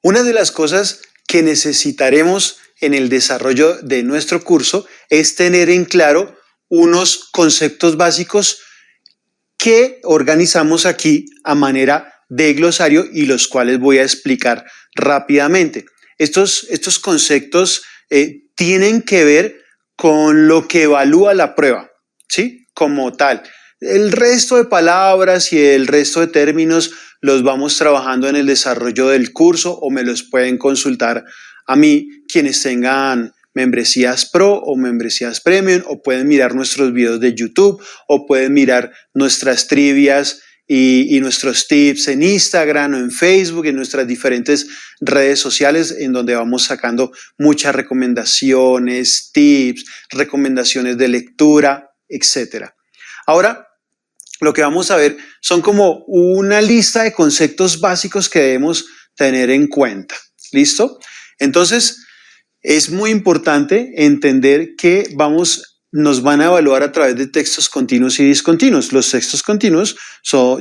Una de las cosas que necesitaremos en el desarrollo de nuestro curso es tener en claro unos conceptos básicos que organizamos aquí a manera de glosario y los cuales voy a explicar rápidamente. Estos conceptos tienen que ver con lo que evalúa la prueba, ¿sí? Como tal. El resto de palabras y el resto de términos los vamos trabajando en el desarrollo del curso o me los pueden consultar a mí quienes tengan membresías Pro o membresías Premium, o pueden mirar nuestros videos de YouTube o pueden mirar nuestras trivias y nuestros tips en Instagram o en Facebook, en nuestras diferentes redes sociales en donde vamos sacando muchas recomendaciones, tips, recomendaciones de lectura, etc. Ahora, lo que vamos a ver son como una lista de conceptos básicos que debemos tener en cuenta. ¿Listo? Entonces, es muy importante entender que nos van a evaluar a través de textos continuos y discontinuos. Los textos continuos,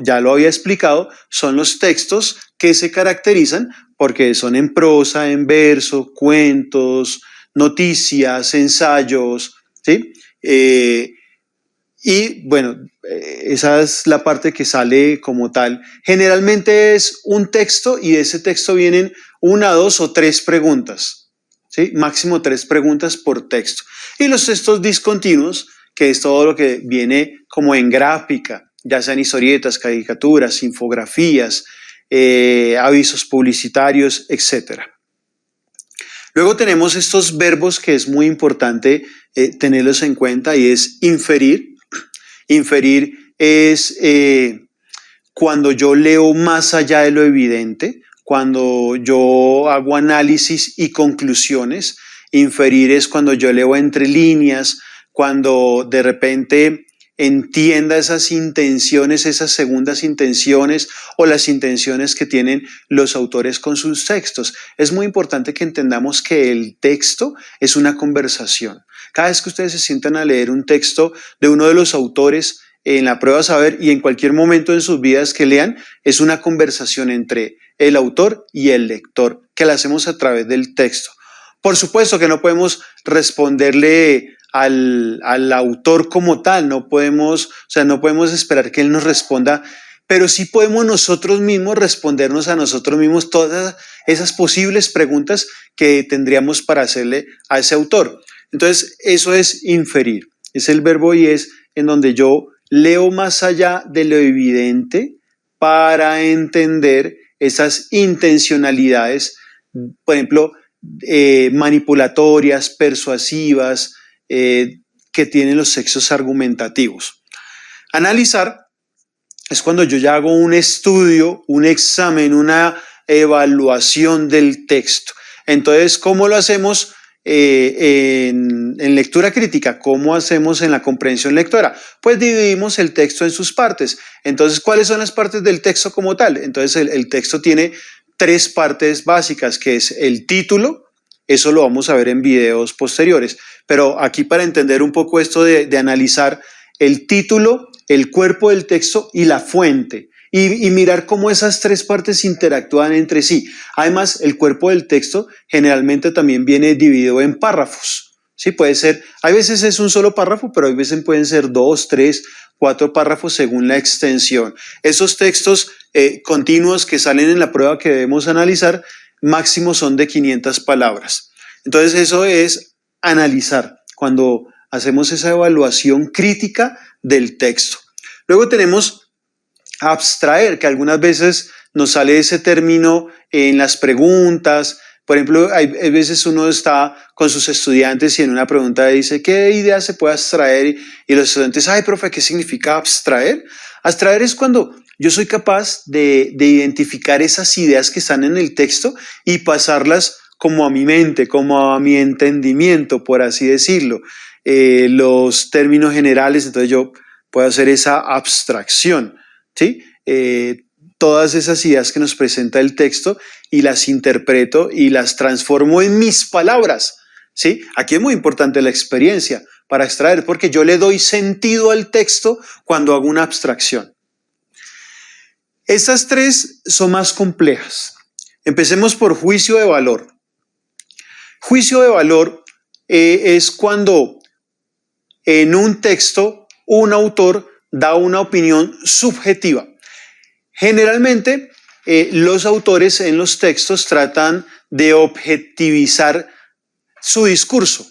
ya lo había explicado, son los textos que se caracterizan porque son en prosa, en verso, cuentos, noticias, ensayos, ¿sí? Y bueno, esa es la parte que sale como tal. Generalmente es un texto y de ese texto vienen 1, 2 o 3 preguntas, ¿sí? Máximo 3 preguntas por texto. Y los textos discontinuos, que es todo lo que viene como en gráfica, ya sean historietas, caricaturas, infografías, avisos publicitarios, etc. Luego tenemos estos verbos que es muy importante tenerlos en cuenta y es inferir. Inferir es cuando yo leo más allá de lo evidente, cuando yo hago análisis y conclusiones. Inferir es cuando yo leo entre líneas, cuando de repente entienda esas intenciones, esas segundas intenciones o las intenciones que tienen los autores con sus textos. Es muy importante que entendamos que el texto es una conversación. Cada vez que ustedes se sientan a leer un texto de uno de los autores en la prueba saber y en cualquier momento en sus vidas que lean, es una conversación entre el autor y el lector que la hacemos a través del texto. Por supuesto que no podemos responderle al autor como tal, no podemos esperar que él nos responda, pero sí podemos nosotros mismos respondernos a nosotros mismos todas esas posibles preguntas que tendríamos para hacerle a ese autor. Entonces, eso es inferir, es el verbo y es en donde yo leo más allá de lo evidente para entender esas intencionalidades, por ejemplo, manipulatorias, persuasivas, que tienen los textos argumentativos. Analizar es cuando yo ya hago un estudio, un examen, una evaluación del texto. Entonces, ¿cómo lo hacemos en lectura crítica? ¿Cómo hacemos en la comprensión lectora? Pues dividimos el texto en sus partes. Entonces, ¿cuáles son las partes del texto como tal? Entonces, el texto tiene 3 partes básicas, que es el título. Eso lo vamos a ver en videos posteriores. Pero aquí para entender un poco esto de analizar el título, el cuerpo del texto y la fuente. Y mirar cómo esas 3 partes interactúan entre sí. Además, el cuerpo del texto generalmente también viene dividido en párrafos. Sí, puede ser, hay veces es un solo párrafo, pero hay veces pueden ser 2, 3, 4 párrafos según la extensión. Esos textos continuos que salen en la prueba que debemos analizar, máximo son de 500 palabras. Entonces, eso es analizar cuando hacemos esa evaluación crítica del texto. Luego tenemos abstraer, que algunas veces nos sale ese término en las preguntas. Por ejemplo, hay veces uno está con sus estudiantes y en una pregunta dice, ¿qué idea se puede abstraer? Y los estudiantes, ay, profe, ¿qué significa abstraer? Abstraer es cuando yo soy capaz de identificar esas ideas que están en el texto y pasarlas como a mi mente, como a mi entendimiento, por así decirlo. Los términos generales, entonces yo puedo hacer esa abstracción, ¿sí? Todas esas ideas que nos presenta el texto y las interpreto y las transformo en mis palabras, ¿sí? Aquí es muy importante la experiencia para extraer, porque yo le doy sentido al texto cuando hago una abstracción. Estas 3 son más complejas. Empecemos por juicio de valor. Juicio de valor es cuando en un texto un autor da una opinión subjetiva. Generalmente los autores en los textos tratan de objetivizar su discurso,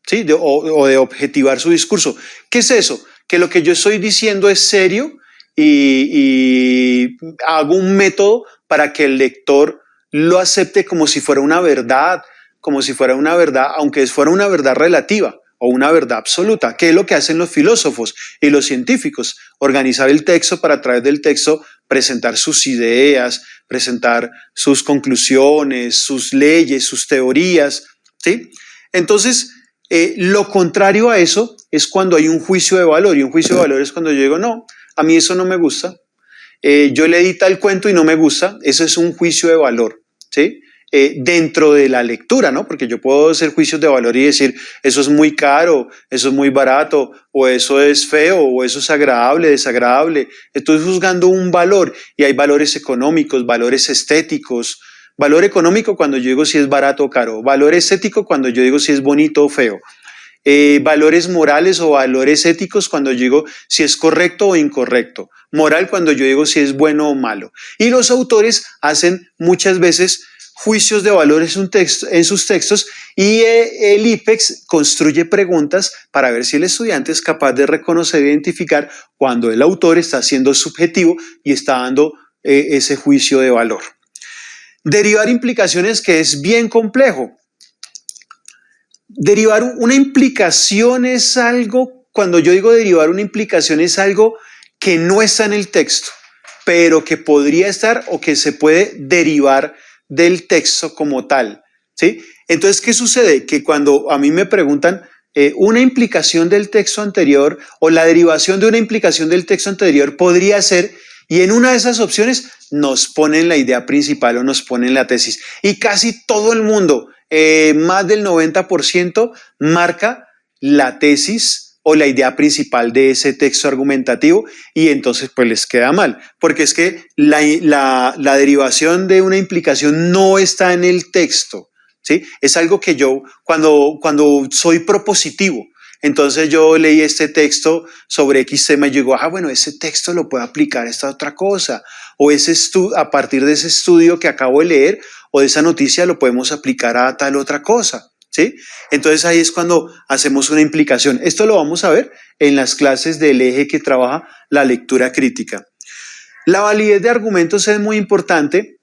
¿sí? o de objetivar su discurso. ¿Qué es eso? Que lo que yo estoy diciendo es serio y hago un método para que el lector lo acepte como si fuera una verdad, aunque fuera una verdad relativa o una verdad absoluta, que es lo que hacen los filósofos y los científicos, organizar el texto para a través del texto presentar sus ideas, presentar sus conclusiones, sus leyes, sus teorías, ¿sí? Entonces, lo contrario a eso es cuando hay un juicio de valor, y un juicio de valor es cuando yo digo, no, a mí eso no me gusta, yo leí tal cuento y no me gusta, eso es un juicio de valor, ¿sí? Dentro de la lectura, ¿no? Porque yo puedo hacer juicios de valor y decir, eso es muy caro, eso es muy barato, o eso es feo, o eso es agradable, desagradable. Estoy juzgando un valor y hay valores económicos, valores estéticos. Valor económico cuando yo digo si es barato o caro. Valor estético cuando yo digo si es bonito o feo. Valores morales o valores éticos cuando yo digo si es correcto o incorrecto. Moral cuando yo digo si es bueno o malo. Y los autores hacen muchas veces juicios de valor en sus textos y el IPEX construye preguntas para ver si el estudiante es capaz de reconocer e identificar cuando el autor está siendo subjetivo y está dando ese juicio de valor. Derivar implicaciones, que es bien complejo. Derivar una implicación es algo, cuando yo digo derivar una implicación es algo que no está en el texto, pero que podría estar o que se puede derivar del texto como tal, ¿sí? Entonces, ¿qué sucede? Que cuando a mí me preguntan una implicación del texto anterior o la derivación de una implicación del texto anterior podría ser, y en una de esas opciones nos ponen la idea principal o nos ponen la tesis. Y casi todo el mundo, más del 90%, marca la tesis o la idea principal de ese texto argumentativo y entonces pues les queda mal, porque es que la derivación de una implicación no está en el texto, ¿sí? Es algo que yo cuando soy propositivo, entonces yo leí este texto sobre X tema y yo digo, bueno, ese texto lo puedo aplicar a esta otra cosa, o a partir de ese estudio que acabo de leer o de esa noticia lo podemos aplicar a tal otra cosa. ¿Sí? Entonces ahí es cuando hacemos una implicación. Esto lo vamos a ver en las clases del eje que trabaja la lectura crítica. La validez de argumentos es muy importante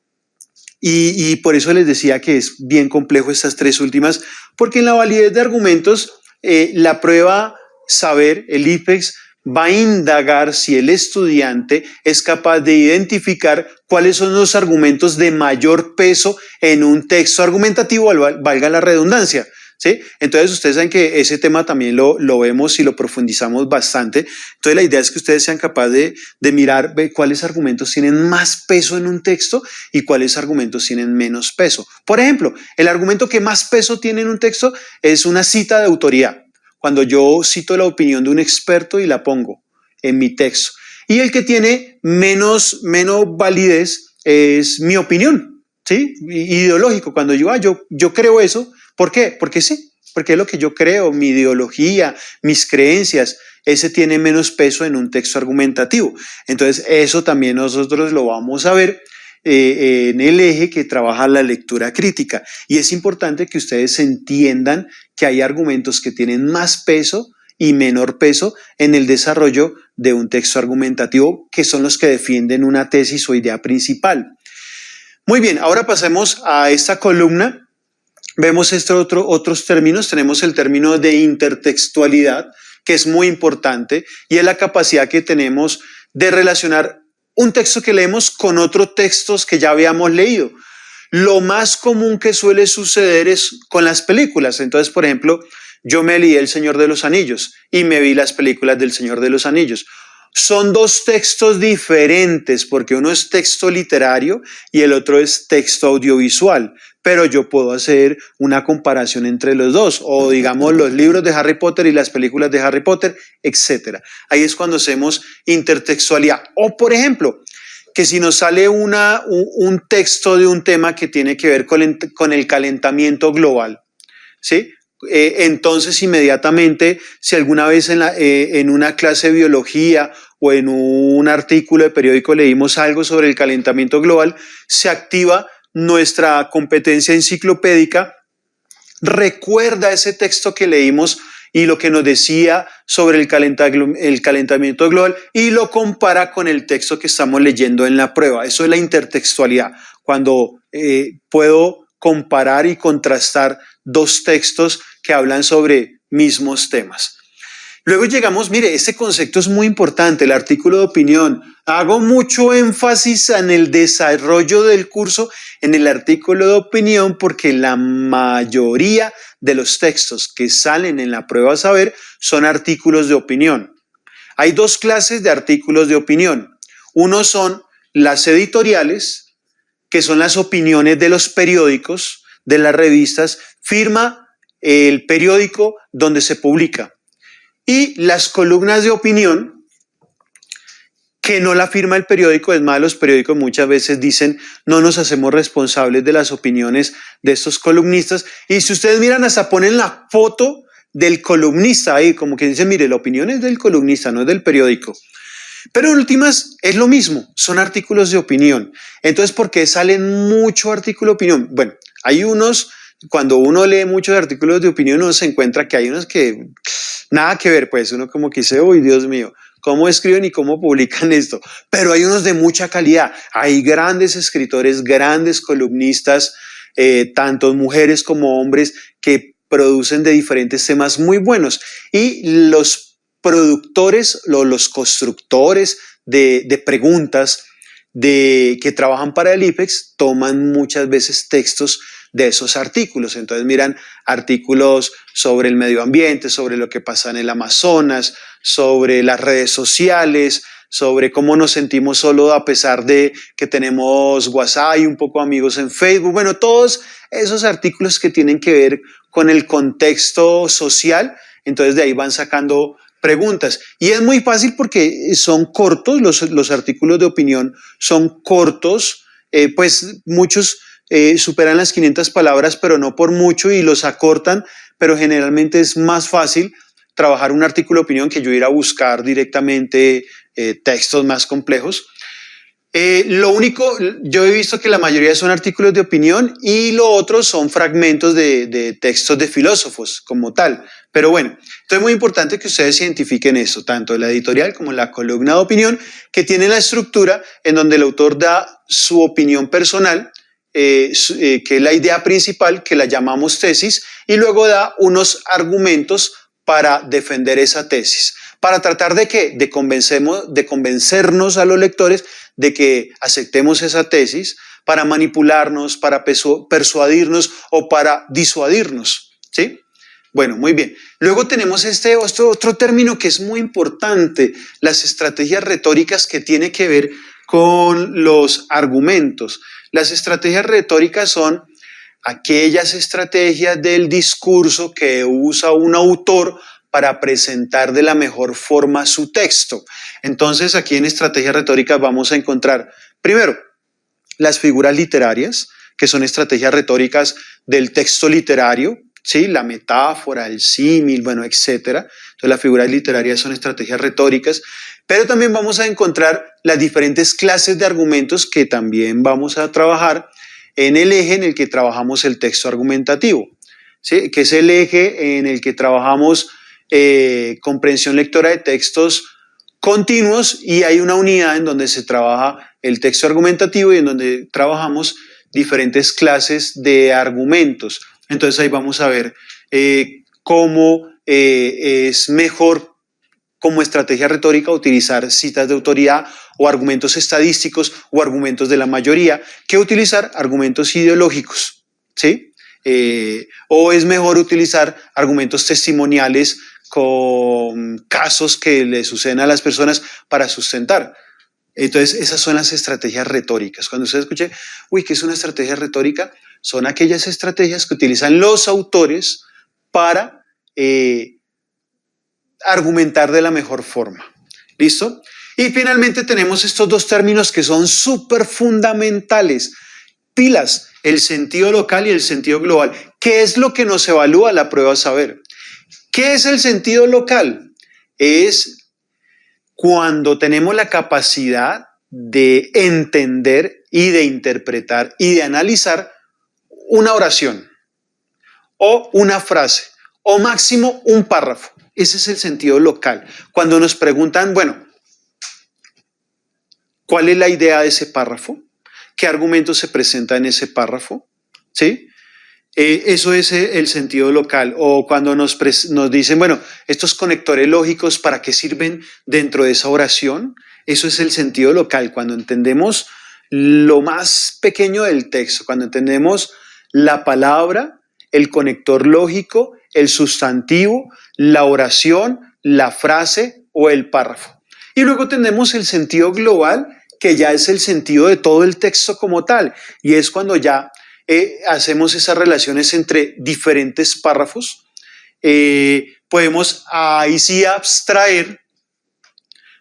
y por eso les decía que es bien complejo estas tres últimas, porque en la validez de argumentos la prueba saber, el IPEX, va a indagar si el estudiante es capaz de identificar cuáles son los argumentos de mayor peso en un texto argumentativo, valga la redundancia, ¿sí? Entonces ustedes saben que ese tema también lo vemos y lo profundizamos bastante. Entonces la idea es que ustedes sean capaces de mirar cuáles argumentos tienen más peso en un texto y cuáles argumentos tienen menos peso. Por ejemplo, el argumento que más peso tiene en un texto es una cita de autoridad. Cuando yo cito la opinión de un experto y la pongo en mi texto. Y el que tiene menos validez es mi opinión, ¿sí? Ideológico. Cuando yo creo eso, ¿por qué? Porque sí, porque es lo que yo creo, mi ideología, mis creencias, ese tiene menos peso en un texto argumentativo. Entonces, eso también nosotros lo vamos a ver en el eje que trabaja la lectura crítica. Y es importante que ustedes entiendan que hay argumentos que tienen más peso y menor peso en el desarrollo de un texto argumentativo, que son los que defienden una tesis o idea principal. Muy bien, ahora pasemos a esta columna. Vemos otros términos. Tenemos el término de intertextualidad, que es muy importante, y es la capacidad que tenemos de relacionar un texto que leemos con otros textos que ya habíamos leído. Lo más común que suele suceder es con las películas. Entonces, por ejemplo, yo me leí El Señor de los Anillos y me vi las películas del Señor de los Anillos. Son dos textos diferentes porque uno es texto literario y el otro es texto audiovisual, pero yo puedo hacer una comparación entre los dos, o digamos los libros de Harry Potter y las películas de Harry Potter, etc. Ahí es cuando hacemos intertextualidad. O por ejemplo, que si nos sale un texto de un tema que tiene que ver con el calentamiento global, ¿sí? Entonces inmediatamente, si alguna vez en una clase de biología o en un artículo de periódico leímos algo sobre el calentamiento global, se activa nuestra competencia enciclopédica, recuerda ese texto que leímos y lo que nos decía sobre el calentamiento global y lo compara con el texto que estamos leyendo en la prueba. Eso es la intertextualidad, cuando puedo comparar y contrastar dos textos que hablan sobre mismos temas. Luego llegamos, mire, este concepto es muy importante, el artículo de opinión. Hago mucho énfasis en el desarrollo del curso, en el artículo de opinión, porque la mayoría de los textos que salen en la prueba saber son artículos de opinión. Hay dos clases de artículos de opinión. Uno son las editoriales, que son las opiniones de los periódicos, de las revistas, firma el periódico donde se publica. Y las columnas de opinión, que no la firma el periódico, es más, los periódicos muchas veces dicen no nos hacemos responsables de las opiniones de estos columnistas. Y si ustedes miran, hasta ponen la foto del columnista ahí, como que dicen, mire, la opinión es del columnista, no es del periódico. Pero en últimas es lo mismo, son artículos de opinión. Entonces, ¿por qué salen mucho artículo de opinión? Bueno, hay unos, cuando uno lee muchos artículos de opinión, uno se encuentra que hay unos que nada que ver, pues uno como que dice, uy, Dios mío, ¿cómo escriben y cómo publican esto? Pero hay unos de mucha calidad, hay grandes escritores, grandes columnistas, tanto mujeres como hombres que producen de diferentes temas muy buenos. Y los productores, los constructores de preguntas que trabajan para el IPEX toman muchas veces textos de esos artículos. Entonces miran artículos sobre el medio ambiente, sobre lo que pasa en el Amazonas, sobre las redes sociales, sobre cómo nos sentimos solo a pesar de que tenemos WhatsApp y un poco amigos en Facebook. Bueno, todos esos artículos que tienen que ver con el contexto social, entonces de ahí van sacando preguntas. Y es muy fácil porque son cortos, los artículos de opinión son cortos, pues muchos superan las 500 palabras, pero no por mucho, y los acortan, pero generalmente es más fácil trabajar un artículo de opinión que yo ir a buscar directamente textos más complejos. Lo único, yo he visto que la mayoría son artículos de opinión y lo otro son fragmentos de textos de filósofos como tal. Pero bueno, entonces es muy importante que ustedes identifiquen eso, tanto la editorial como la columna de opinión, que tiene la estructura en donde el autor da su opinión personal, que es la idea principal, que la llamamos tesis, y luego da unos argumentos para defender esa tesis. ¿Para tratar de qué? De convencernos a los lectores de que aceptemos esa tesis, para manipularnos, para persuadirnos o para disuadirnos, ¿sí? Bueno, muy bien. Luego tenemos este otro término que es muy importante, las estrategias retóricas, que tiene que ver con los argumentos. Las estrategias retóricas son aquellas estrategias del discurso que usa un autor para presentar de la mejor forma su texto. Entonces, aquí en estrategias retóricas vamos a encontrar, primero, las figuras literarias, que son estrategias retóricas del texto literario, ¿sí? La metáfora, el símil, bueno, etcétera. Entonces, las figuras literarias son estrategias retóricas, pero también vamos a encontrar las diferentes clases de argumentos que también vamos a trabajar en el eje en el que trabajamos el texto argumentativo, ¿sí? Que es el eje en el que trabajamos comprensión lectora de textos continuos, y hay una unidad en donde se trabaja el texto argumentativo y en donde trabajamos diferentes clases de argumentos. Entonces ahí vamos a ver cómo es mejor como estrategia retórica utilizar citas de autoridad o argumentos estadísticos o argumentos de la mayoría que utilizar argumentos ideológicos, ¿sí? O es mejor utilizar argumentos testimoniales con casos que le suceden a las personas para sustentar. Entonces, esas son las estrategias retóricas. Cuando usted escuche, uy, ¿qué es una estrategia retórica? Son aquellas estrategias que utilizan los autores para argumentar de la mejor forma. ¿Listo? Y finalmente tenemos estos dos términos que son súper fundamentales. Pilas, el sentido local y el sentido global. ¿Qué es lo que nos evalúa la prueba saber? ¿Qué es el sentido local? Es cuando tenemos la capacidad de entender y de interpretar y de analizar una oración o una frase o máximo un párrafo. Ese es el sentido local. Cuando nos preguntan, bueno, ¿cuál es la idea de ese párrafo? ¿Qué argumento se presenta en ese párrafo? ¿Sí? Eso es el sentido local. O cuando nos dicen, bueno, estos conectores lógicos, ¿para qué sirven dentro de esa oración? Eso es el sentido local. Cuando entendemos lo más pequeño del texto, cuando entendemos la palabra, el conector lógico, el sustantivo, la oración, la frase o el párrafo. Y luego tenemos el sentido global, que ya es el sentido de todo el texto como tal. Y es cuando ya hacemos esas relaciones entre diferentes párrafos. Podemos ahí sí abstraer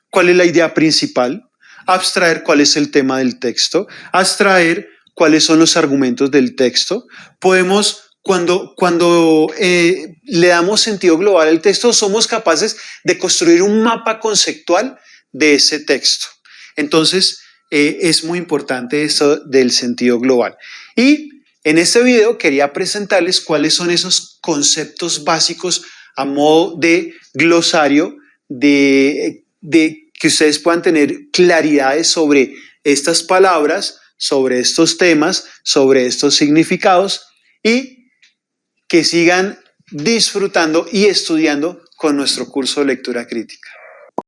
cuál es la idea principal, abstraer cuál es el tema del texto, abstraer cuáles son los argumentos del texto. Podemos, cuando le damos sentido global al texto, somos capaces de construir un mapa conceptual de ese texto. Entonces, es muy importante eso del sentido global. Y en este video quería presentarles cuáles son esos conceptos básicos a modo de glosario, de que ustedes puedan tener claridades sobre estas palabras, sobre estos temas, sobre estos significados y que sigan disfrutando y estudiando con nuestro curso de lectura crítica.